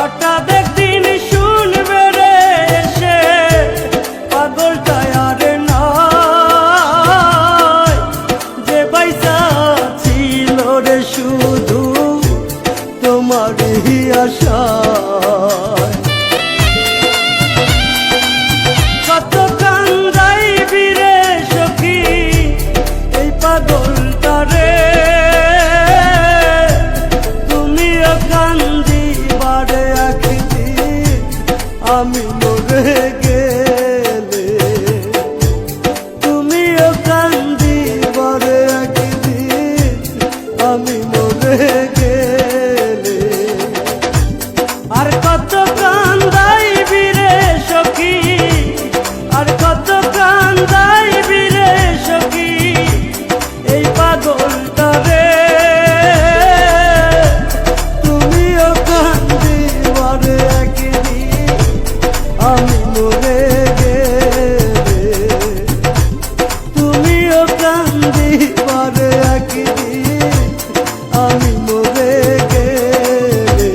হঠাৎ একদিন শুনবে রে এসে পাগলটায় আর নয়, যে পয়সা ছিল রে শুধু তোমারই আশায়। কত কান্দাইবি রে সখী এই পাগলটারে, তুমিও কান্দিবারে একদিন আমি মরে গেলে, তুমিও কান্দিবারে একদিন আমি মরে গেলে। আর কত কান্দাইবি রে সখী, আর কত কান্দাইবি রে সখী এই পাগলটারে, তুমিও কান্দিবারে একদিন আমি মরে গেলে, তুমিও কান্দিবারে একদিন আমি মরে গেলে।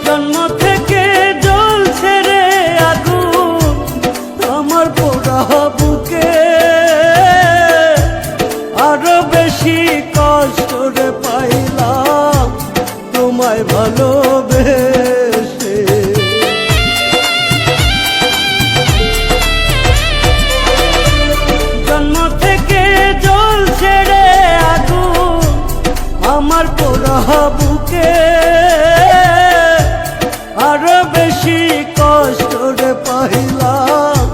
জন্ম থেকে জ্বলছে রে আগুন আমার পোড়া বুকে, আরো বেশি কষ্ট রে পাইলাম তোমায় ভালোবেসে। জন্ম থেকে জ্বলছে রে আগুন আমার পোড়া বুকে, আরো বেশি কষ্ট রে পাইলাম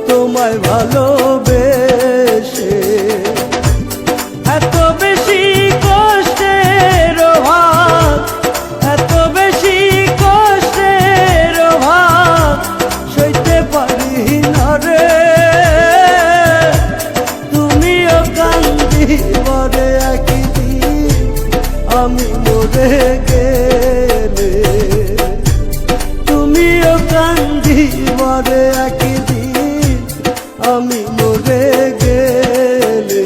তোমায় ভালোবেসে। এত বেশি কষ্টের ভাগ, এত বেশি কষ্টের ভাগ সইতে পারি না রে, তুমিও কান্দিবারে একদিন আমি মরে গেলে, তুমিও কান্দিবারে একদিন আমি মরে গেলে।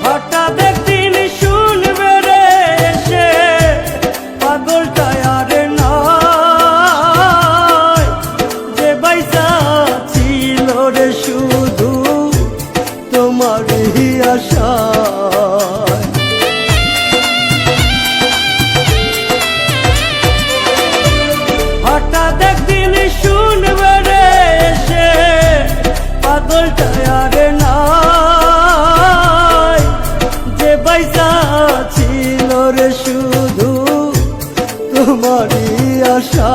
হঠাৎ একদিন শুনবে রে এসে পাগলটায় আর নয়, যে পয়সা ছিল রে শুধু তোমারই আশায়। হঠাৎ একদিন শুনবে রে এসে পাগলটায় আর নয়, যে পয়সা ছিল রে শুধু তোমারই আশা।